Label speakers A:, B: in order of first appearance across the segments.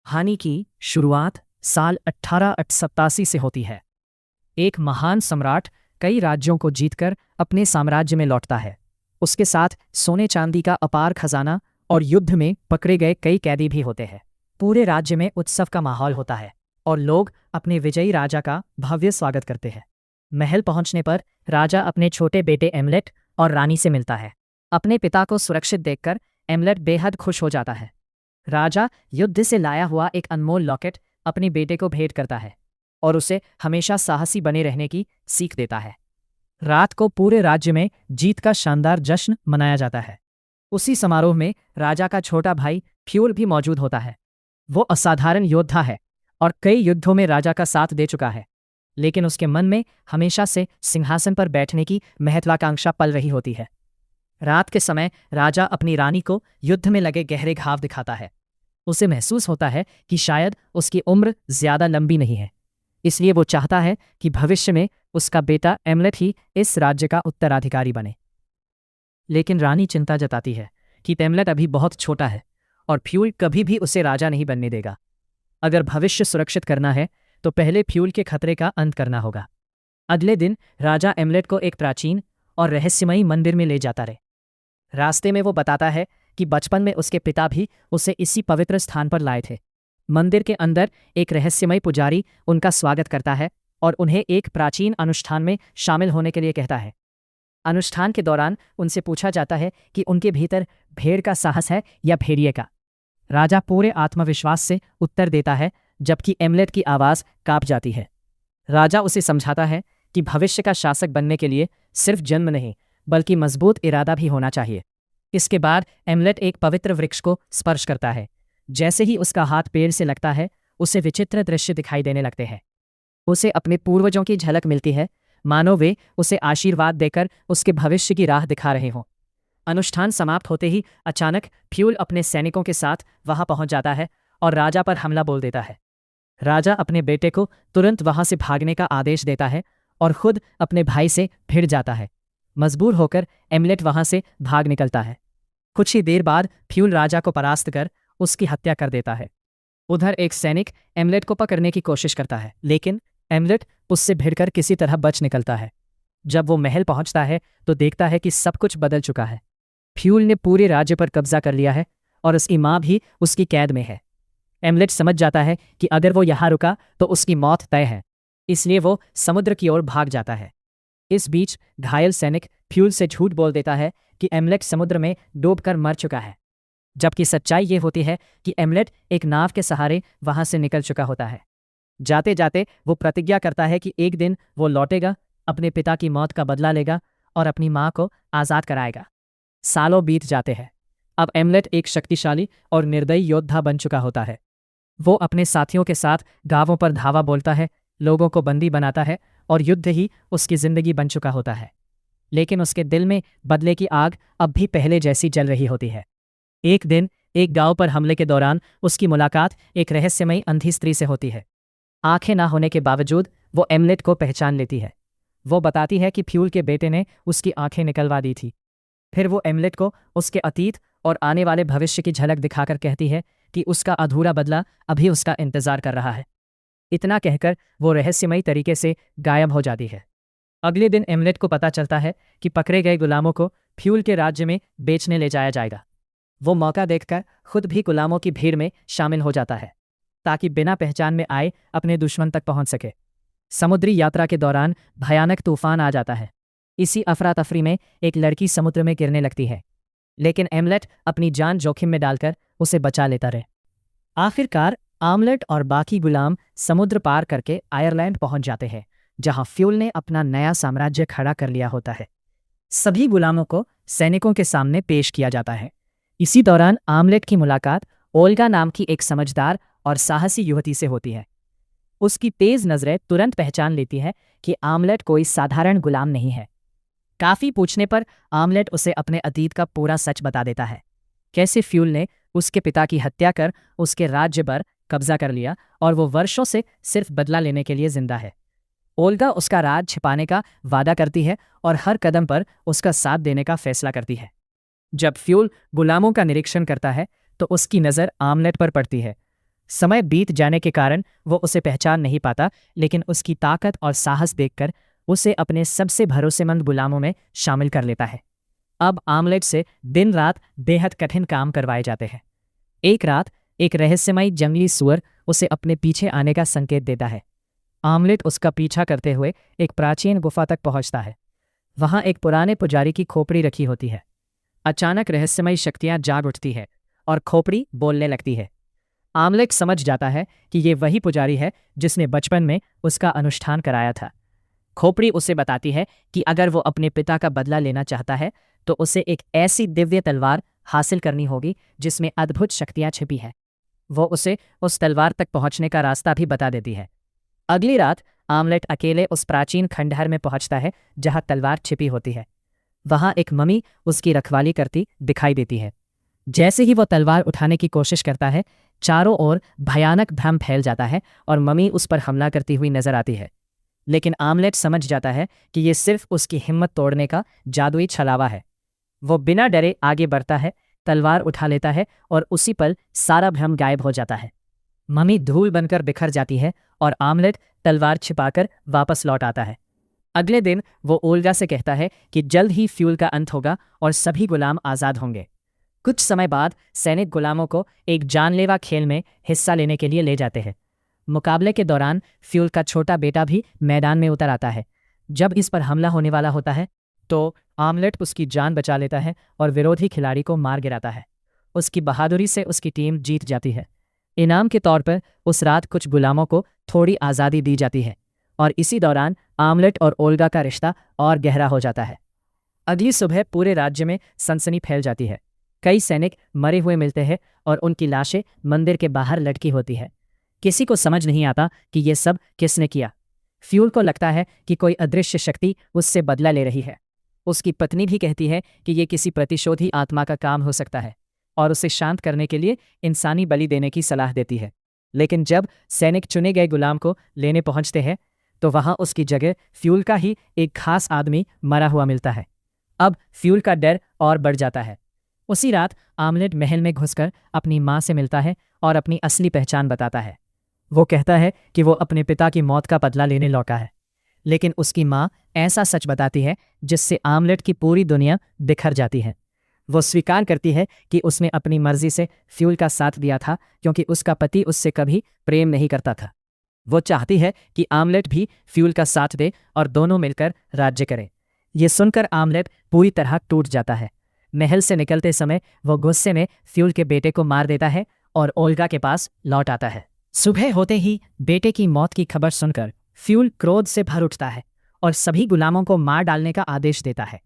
A: कहानी की शुरुआत साल 1887 से होती है। एक महान सम्राट कई राज्यों को जीतकर अपने साम्राज्य में लौटता है। उसके साथ सोने चांदी का अपार खजाना और युद्ध में पकड़े गए कई कैदी भी होते हैं। पूरे राज्य में उत्सव का माहौल होता है और लोग अपने विजयी राजा का भव्य स्वागत करते हैं। महल पहुंचने पर राजा अपने छोटे बेटे एमलेट और रानी से मिलता है। अपने पिता को सुरक्षित देखकर एमलेट बेहद खुश हो जाता है। राजा युद्ध से लाया हुआ एक अनमोल लॉकेट अपने बेटे को भेंट करता है और उसे हमेशा साहसी बने रहने की सीख देता है। रात को पूरे राज्य में जीत का शानदार जश्न मनाया जाता है। उसी समारोह में राजा का छोटा भाई फ्यूल भी मौजूद होता है। वो असाधारण योद्धा है और कई युद्धों में राजा का साथ दे चुका है, लेकिन उसके मन में हमेशा से सिंहासन पर बैठने की महत्वाकांक्षा पल रही होती है। रात के समय राजा अपनी रानी को युद्ध में लगे गहरे घाव दिखाता है। उसे महसूस होता है कि शायद उसकी उम्र ज्यादा लंबी नहीं है, इसलिए वो चाहता है कि भविष्य में उसका बेटा एमलेट ही इस राज्य का उत्तराधिकारी बने। लेकिन रानी चिंता जताती है कि एमलेट अभी बहुत छोटा है और फ्यूल कभी भी उसे राजा नहीं बनने देगा। अगर भविष्य सुरक्षित करना है तो पहले फ्यूल के खतरे का अंत करना होगा। अगले दिन राजा एमलेट को एक प्राचीन और रहस्यमयी मंदिर में ले जाता रहे। रास्ते में वो बताता है कि बचपन में उसके पिता भी उसे इसी पवित्र स्थान पर लाए थे। मंदिर के अंदर एक रहस्यमय पुजारी उनका स्वागत करता है और उन्हें एक प्राचीन अनुष्ठान में शामिल होने के लिए कहता है। अनुष्ठान के दौरान उनसे पूछा जाता है कि उनके भीतर भेड़ का साहस है या भेड़िए का। राजा पूरे आत्मविश्वास से उत्तर देता है, जबकि एमलेट की आवाज़ कांप जाती है। राजा उसे समझाता है कि भविष्य का शासक बनने के लिए सिर्फ जन्म नहीं बल्कि मजबूत इरादा भी होना चाहिए। इसके बाद एमलेट एक पवित्र वृक्ष को स्पर्श करता है। जैसे ही उसका हाथ पेड़ से लगता है, उसे विचित्र दृश्य दिखाई देने लगते हैं। उसे अपने पूर्वजों की झलक मिलती है, मानो वे उसे आशीर्वाद देकर उसके भविष्य की राह दिखा रहे हों। अनुष्ठान समाप्त होते ही अचानक फ्यूल अपने सैनिकों के साथ वहां पहुंच जाता है और राजा पर हमला बोल देता है। राजा अपने बेटे को तुरंत वहां से भागने का आदेश देता है और खुद अपने भाई से भिड़ जाता है। मजबूर होकर एमलेट वहां से भाग निकलता है। कुछ ही देर बाद फ्यूल राजा को परास्त कर उसकी हत्या कर देता है। उधर एक सैनिक एमलेट को पकड़ने की कोशिश करता है, लेकिन एमलेट उससे भिड़कर किसी तरह बच निकलता है। जब वो महल पहुंचता है तो देखता है कि सब कुछ बदल चुका है। फ्यूल ने पूरे राज्य पर कब्जा कर लिया है और उसकी माँ भी उसकी कैद में है। एमलेट समझ जाता है कि अगर वो यहाँ रुका तो उसकी मौत तय है, इसलिए वो समुद्र की ओर भाग जाता है। इस बीच घायल सैनिक फ्यूल से झूठ बोल देता है कि एमलेट समुद्र में डूबकर मर चुका है, जबकि सच्चाई ये होती है कि एमलेट एक नाव के सहारे वहां से निकल चुका होता है। जाते जाते वो प्रतिज्ञा करता है कि एक दिन वो लौटेगा, अपने पिता की मौत का बदला लेगा और अपनी माँ को आज़ाद कराएगा। सालों बीत जाते हैं। अब एमलेट एक शक्तिशाली और निर्दयी योद्धा बन चुका होता है। वो अपने साथियों के साथ गांवों पर धावा बोलता है, लोगों को बंदी बनाता है और युद्ध ही उसकी जिंदगी बन चुका होता है। लेकिन उसके दिल में बदले की आग अब भी पहले जैसी जल रही होती है। एक दिन एक गांव पर हमले के दौरान उसकी मुलाकात एक रहस्यमयी अंधी स्त्री से होती है। आंखें ना होने के बावजूद वो एमलेट को पहचान लेती है। वो बताती है कि फ्यूल के बेटे ने उसकी आंखें निकलवा दी थी। फिर वो एमलेट को उसके अतीत और आने वाले भविष्य की झलक दिखाकर कहती है कि उसका अधूरा बदला अभी उसका इंतजार कर रहा है। इतना कहकर वो रहस्यमयी तरीके से गायब हो जाती है। अगले दिन एमलेट को पता चलता है कि पकड़े गए गुलामों को फ्यूल के राज्य में बेचने ले जाया जाएगा। वो मौका देखकर खुद भी गुलामों की भीड़ में शामिल हो जाता है, ताकि बिना पहचान में आए अपने दुश्मन तक पहुंच सके। समुद्री यात्रा के दौरान भयानक तूफान आ जाता है। इसी अफरा तफरी में एक लड़की समुद्र में गिरने लगती है, लेकिन एमलेट अपनी जान जोखिम में डालकर उसे बचा लेता रहे। आखिरकार आमलेट और बाकी गुलाम समुद्र पार करके आयरलैंड पहुंच जाते हैं, जहां फ्यूल ने अपना नया साम्राज्य खड़ा कर लिया होता है। सभी गुलामों को सैनिकों के सामने पेश किया जाता है। इसी दौरान आमलेट की मुलाकात ओल्गा नाम की एक समझदार और साहसी युवती से होती है। उसकी तेज नजरें तुरंत पहचान लेती है कि आमलेट कोई साधारण गुलाम नहीं है। काफी पूछने पर आमलेट उसे अपने अतीत का पूरा सच बता देता है, कैसे फ्यूल ने उसके पिता की हत्या कर उसके राज्य पर कब्जा कर लिया और वो वर्षों से सिर्फ बदला लेने के लिए जिंदा है। ओल्गा उसका राज छिपाने का वादा करती है और हर कदम पर उसका साथ देने का फैसला करती है। जब फ्यूल गुलामों का निरीक्षण करता है तो उसकी नज़र आमलेट पर पड़ती है। समय बीत जाने के कारण वो उसे पहचान नहीं पाता, लेकिन उसकी ताकत और साहस देखकर उसे अपने सबसे भरोसेमंद गुलामों में शामिल कर लेता है। अब आमलेट से दिन रात बेहद कठिन काम करवाए जाते हैं। एक रात एक रहस्यमयी जंगली सुअर उसे अपने पीछे आने का संकेत देता है। आमलेट उसका पीछा करते हुए एक प्राचीन गुफा तक पहुंचता है। वहां एक पुराने पुजारी की खोपड़ी रखी होती है। अचानक रहस्यमयी शक्तियां जाग उठती है और खोपड़ी बोलने लगती है। आमलेट समझ जाता है कि ये वही पुजारी है जिसने बचपन में उसका अनुष्ठान कराया था। खोपड़ी उसे बताती है कि अगर वो अपने पिता का बदला लेना चाहता है तो उसे एक ऐसी दिव्य तलवार हासिल करनी होगी जिसमें अद्भुत शक्तियां छिपी हैं। वो उसे उस तलवार तक पहुंचने का रास्ता भी बता देती है। अगली रात आमलेट अकेले उस प्राचीन खंडहर में पहुंचता है जहां तलवार छिपी होती है। वहां एक मम्मी उसकी रखवाली करती दिखाई देती है। जैसे ही वो तलवार उठाने की कोशिश करता है, चारों ओर भयानक भ्रम फैल जाता है और मम्मी उस पर हमला करती हुई नजर आती है। लेकिन आमलेट समझ जाता है कि ये सिर्फ उसकी हिम्मत तोड़ने का जादुई छलावा है। वो बिना डरे आगे बढ़ता है, तलवार उठा लेता है और उसी पल सारा भ्रम गायब हो जाता है। मम्मी धूल बनकर बिखर जाती है और आमलेट तलवार छिपाकर वापस लौट आता है। अगले दिन वो ओल्गा से कहता है कि जल्द ही फ्यूल का अंत होगा और सभी गुलाम आज़ाद होंगे। कुछ समय बाद सैनिक गुलामों को एक जानलेवा खेल में हिस्सा लेने के लिए ले जाते हैं। मुकाबले के दौरान फ्यूल का छोटा बेटा भी मैदान में उतर आता है। जब इस पर हमला होने वाला होता है तो आमलेट उसकी जान बचा लेता है और विरोधी खिलाड़ी को मार गिराता है। उसकी बहादुरी से उसकी टीम जीत जाती है। इनाम के तौर पर उस रात कुछ गुलामों को थोड़ी आज़ादी दी जाती है और इसी दौरान आमलेट और ओल्गा का रिश्ता और गहरा हो जाता है। अगली सुबह पूरे राज्य में सनसनी फैल जाती है। कई सैनिक मरे हुए मिलते हैं और उनकी लाशें मंदिर के बाहर लटकी होती है। किसी को समझ नहीं आता कि ये सब किसने किया। फ्यूल को लगता है कि कोई अदृश्य शक्ति उससे बदला ले रही है। उसकी पत्नी भी कहती है कि ये किसी प्रतिशोधी आत्मा का काम हो सकता है और उसे शांत करने के लिए इंसानी बलि देने की सलाह देती है। लेकिन जब सैनिक चुने गए गुलाम को लेने पहुंचते हैं तो वहां उसकी जगह फ्यूल का ही एक खास आदमी मरा हुआ मिलता है। अब फ्यूल का डर और बढ़ जाता है। उसी रात आमलेट महल में घुसकर अपनी माँ से मिलता है और अपनी असली पहचान बताता है। वो कहता है कि वो अपने पिता की मौत का बदला लेने लौटा है। लेकिन उसकी माँ ऐसा सच बताती है जिससे आमलेट की पूरी दुनिया बिखर जाती है। वो स्वीकार करती है कि उसने अपनी मर्जी से फ्यूल का साथ दिया था क्योंकि उसका पति उससे कभी प्रेम नहीं करता था। वो चाहती है कि आमलेट भी फ्यूल का साथ दे और दोनों मिलकर राज्य करें। ये सुनकर आमलेट पूरी तरह टूट जाता है। महल से निकलते समय वो गुस्से में फ्यूल के बेटे को मार देता है और ओल्गा के पास लौट आता है। सुबह होते ही बेटे की मौत की खबर सुनकर फ्यूल क्रोध से भर उठता है और सभी गुलामों को मार डालने का आदेश देता है।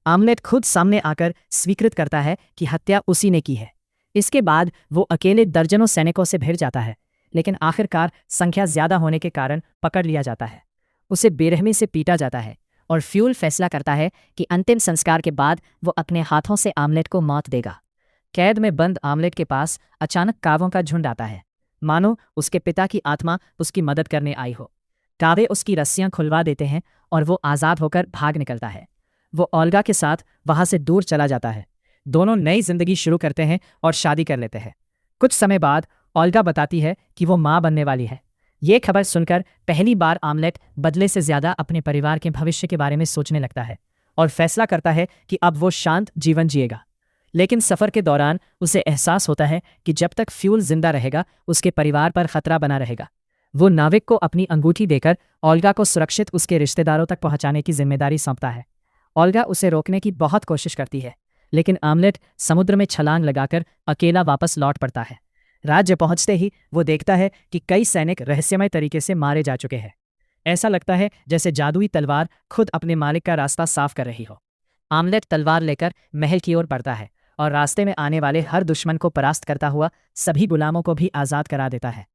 A: आमलेट खुद सामने आकर स्वीकृत करता है कि हत्या उसी ने की है। इसके बाद वो अकेले दर्जनों सैनिकों से भिड़ जाता है, लेकिन आखिरकार संख्या ज्यादा होने के कारण पकड़ लिया जाता है। उसे बेरहमी से पीटा जाता है और फ्यूल फैसला करता है कि अंतिम संस्कार के बाद वो अपने हाथों से आमलेट को मौत देगा। कैद में बंद आमलेट के पास अचानक कावों का झुंड आता है, मानो उसके पिता की आत्मा उसकी मदद करने आई हो। कावे उसकी रस्सियां खुलवा देते हैं और वो आज़ाद होकर भाग निकलता है। वो ओल्गा के साथ वहां से दूर चला जाता है। दोनों नई जिंदगी शुरू करते हैं और शादी कर लेते हैं। कुछ समय बाद ओल्गा बताती है कि वो माँ बनने वाली है। ये खबर सुनकर पहली बार आमलेट बदले से ज्यादा अपने परिवार के भविष्य के बारे में सोचने लगता है और फैसला करता है कि अब वो शांत जीवन जिएगा। लेकिन सफर के दौरान उसे एहसास होता है कि जब तक फ्यूल जिंदा रहेगा उसके परिवार पर खतरा बना रहेगा। वो नाविक को अपनी अंगूठी देकर ओल्गा को सुरक्षित उसके रिश्तेदारों तक पहुंचाने की जिम्मेदारी सौंपता है। ओल्गा उसे रोकने की बहुत कोशिश करती है, लेकिन आमलेट समुद्र में छलांग लगाकर अकेला वापस लौट पड़ता है। राज्य पहुंचते ही वो देखता है कि कई सैनिक रहस्यमय तरीके से मारे जा चुके हैं। ऐसा लगता है जैसे जादुई तलवार खुद अपने मालिक का रास्ता साफ कर रही हो। आमलेट तलवार लेकर महल की ओर बढ़ता है और रास्ते में आने वाले हर दुश्मन को परास्त करता हुआ सभी गुलामों को भी आज़ाद करा देता है।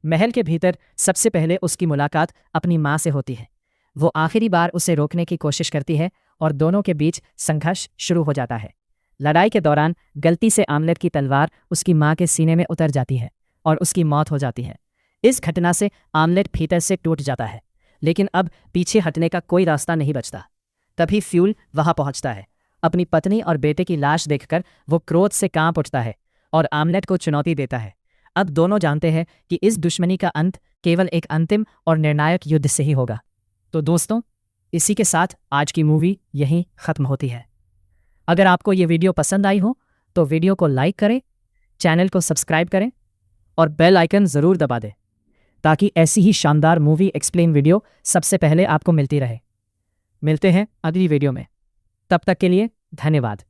A: महल के भीतर सबसे पहले उसकी मुलाकात अपनी माँ से होती है। वो आखिरी बार उसे रोकने की कोशिश करती है और दोनों के बीच संघर्ष शुरू हो जाता है। लड़ाई के दौरान गलती से आमलेट की तलवार उसकी माँ के सीने में उतर जाती है और उसकी मौत हो जाती है। इस घटना से आमलेट भीतर से टूट जाता है, लेकिन अब पीछे हटने का कोई रास्ता नहीं बचता। तभी फ्यूल वहां पहुंचता है। अपनी पत्नी और बेटे की लाश देखकर वो क्रोध से कांप उठता है और आमलेट को चुनौती देता है। अब दोनों जानते हैं कि इस दुश्मनी का अंत केवल एक अंतिम और निर्णायक युद्ध से ही होगा। तो दोस्तों, इसी के साथ आज की मूवी यहीं ख़त्म होती है। अगर आपको ये वीडियो पसंद आई हो तो वीडियो को लाइक करें, चैनल को सब्सक्राइब करें और बेल आइकन ज़रूर दबा दें ताकि ऐसी ही शानदार मूवी एक्सप्लेन वीडियो सबसे पहले आपको मिलती रहे। मिलते हैं अगली वीडियो में, तब तक के लिए धन्यवाद।